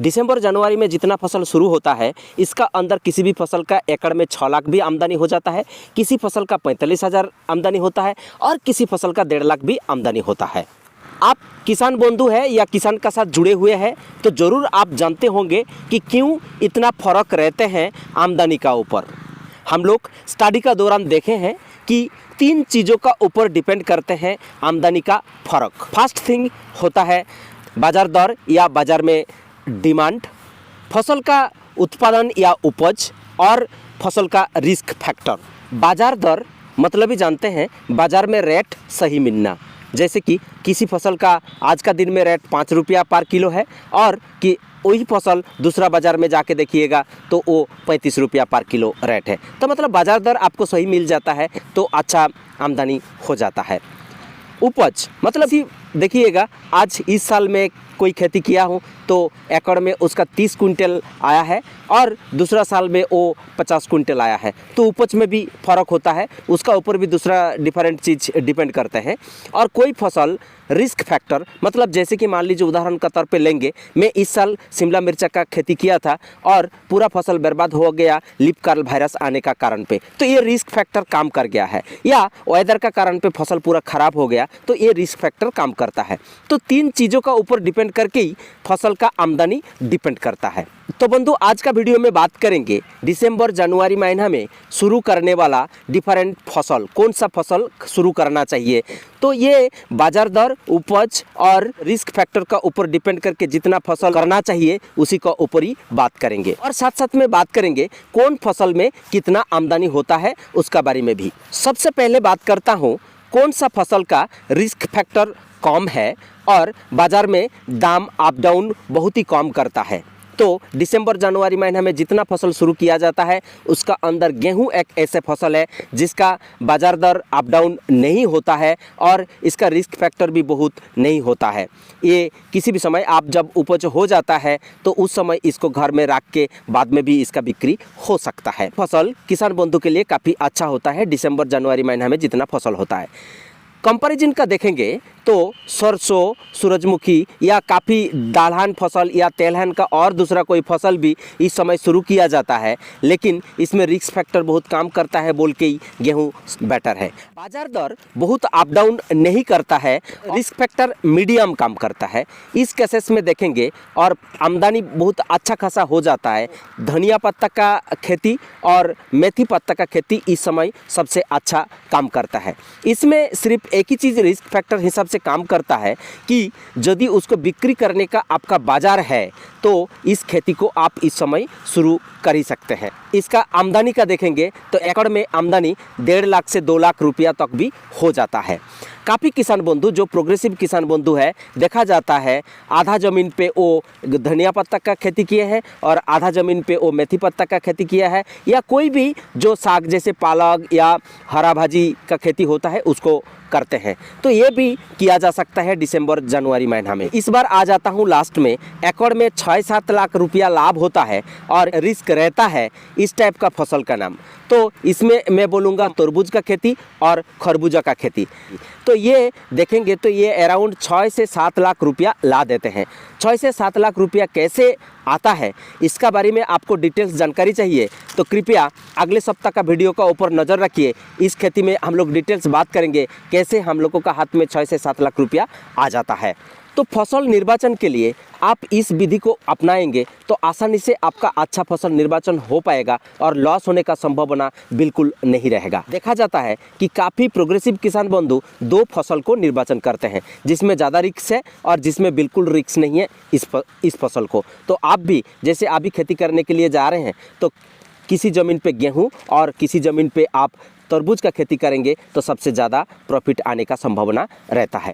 दिसंबर जनवरी में जितना फसल शुरू होता है इसका अंदर किसी भी फसल का एकड़ में 6 लाख भी आमदनी हो जाता है, किसी फसल का 45,000 आमदनी होता है और किसी फसल का 1.5 लाख भी आमदनी होता है। आप किसान बंधु हैं या किसान का साथ जुड़े हुए हैं तो ज़रूर आप जानते होंगे कि क्यों इतना फ़र्क रहते हैं आमदनी का ऊपर। हम लोग स्टडी का दौरान देखे हैं कि 3 चीज़ों का ऊपर डिपेंड करते हैं आमदनी का फ़र्क। फर्स्ट थिंग होता है बाज़ार दर या बाज़ार में डिमांड, फसल का उत्पादन या उपज और फसल का रिस्क फैक्टर। बाज़ार दर मतलब ही जानते हैं बाज़ार में रेट सही मिलना, जैसे कि किसी फसल का आज का दिन में रेट 5 रुपया पर किलो है और कि वही फसल दूसरा बाज़ार में जाके देखिएगा तो वो 35 रुपया पर किलो रेट है। तो मतलब बाज़ार दर आपको सही मिल जाता है तो अच्छा आमदनी हो जाता है। उपज मतलब कि देखिएगा आज इस साल में कोई खेती किया हूँ तो एकड़ में उसका 30 कुंटल आया है और दूसरा साल में वो 50 कुंटल आया है, तो उपज में भी फ़र्क होता है, उसका ऊपर भी दूसरा डिफरेंट चीज़ डिपेंड करते हैं। और कोई फसल रिस्क फैक्टर मतलब जैसे कि मान लीजिए उदाहरण के तौर पे लेंगे, मैं इस साल शिमला मिर्चा का खेती किया था और पूरा फसल बर्बाद हो गया लीफ कर्ल वायरस आने का कारण पे, तो ये रिस्क फैक्टर काम कर गया है। या वेदर का कारण पे फसल पूरा ख़राब हो गया तो ये रिस्क फैक्टर काम करता है। तो 3 चीज़ों का ऊपर डिपेंड करके ही फसल का आमदनी डिपेंड करता है। तो बंधु आज का वीडियो में बात करेंगे दिसंबर जनवरी महीना में शुरू करने वाला डिफरेंट फसल, कौन सा फसल शुरू करना चाहिए। तो ये बाजार दर, उपज और रिस्क फैक्टर का ऊपर डिपेंड करके जितना फसल करना चाहिए उसी का ऊपर ही बात करेंगे और साथ साथ में बात करेंगे कौन फसल में कितना आमदनी होता है उसका बारे में भी। सबसे पहले बात करता हूँ कौन सा फसल का रिस्क फैक्टर कम है और बाज़ार में दाम अप डाउन बहुत ही कम करता है। तो दिसंबर जनवरी महीना में जितना फसल शुरू किया जाता है उसका अंदर गेहूं एक ऐसे फसल है जिसका बाज़ार दर अप डाउन नहीं होता है और इसका रिस्क फैक्टर भी बहुत नहीं होता है। ये किसी भी समय आप जब उपज हो जाता है तो उस समय इसको घर में रख के बाद में भी इसका बिक्री हो सकता है। फसल किसान बंधु के लिए काफ़ी अच्छा होता है दिसंबर जनवरी महीना में जितना फसल होता है। कंपैरिजन का देखेंगे तो सरसों, सूरजमुखी या काफ़ी दलहन फसल या तेलहन का और दूसरा कोई फसल भी इस समय शुरू किया जाता है, लेकिन इसमें रिस्क फैक्टर बहुत काम करता है बोल के ही गेहूँ बेटर है। बाजार दर बहुत अप डाउन नहीं करता है, रिस्क फैक्टर मीडियम काम करता है। इस केसेस में देखेंगे और आमदनी बहुत अच्छा खासा हो जाता है। धनिया पत्ता का खेती और मेथी पत्ता का खेती इस समय सबसे अच्छा काम करता है। इसमें सिर्फ एक ही चीज़ रिस्क फैक्टर हिसाब से काम करता है कि यदि उसको बिक्री करने का आपका बाजार है तो इस खेती को आप इस समय शुरू कर ही सकते हैं। इसका आमदनी का देखेंगे तो एकड़ में आमदनी 1.5 लाख से 2 लाख रुपया तक भी हो जाता है। काफ़ी किसान बंधु जो प्रोग्रेसिव किसान बंधु है देखा जाता है आधा ज़मीन पे वो धनिया पत्ता का खेती किए हैं और आधा ज़मीन पे वो मेथी पत्ता का खेती किया है, या कोई भी जो साग जैसे पालक या हरा भाजी का खेती होता है उसको करते हैं। तो ये भी किया जा सकता है दिसंबर जनवरी महीना में। इस बार आ जाता हूँ लास्ट में, एकड़ में 6-7 लाख रुपया लाभ होता है और रिस्क रहता है इस टाइप का फसल का नाम। तो इसमें मैं बोलूँगा तरबूज का खेती और खरबूजा का खेती। तो ये देखेंगे तो ये अराउंड 6 से 7 लाख रुपया ला देते हैं। 6 से 7 लाख रुपया कैसे आता है इसका बारे में आपको डिटेल्स जानकारी चाहिए तो कृपया अगले सप्ताह का वीडियो का ऊपर नज़र रखिए। इस खेती में हम लोग डिटेल्स बात करेंगे कैसे हम लोगों का हाथ में 6 से 7 लाख रुपया आ जाता है। तो फसल निर्वाचन के लिए आप इस विधि को अपनाएंगे तो आसानी से आपका अच्छा फसल निर्वाचन हो पाएगा और लॉस होने का संभावना बिल्कुल नहीं रहेगा। देखा जाता है कि काफ़ी प्रोग्रेसिव किसान बंधु 2 फसल को निर्वाचन करते हैं, जिसमें ज़्यादा रिस्क है और जिसमें बिल्कुल रिस्क नहीं है इस फसल को। तो आप भी जैसे अभी खेती करने के लिए जा रहे हैं तो किसी ज़मीन पे गेहूं और किसी ज़मीन पे आप तरबूज का खेती करेंगे तो सबसे ज़्यादा प्रॉफिट आने का संभावना रहता है।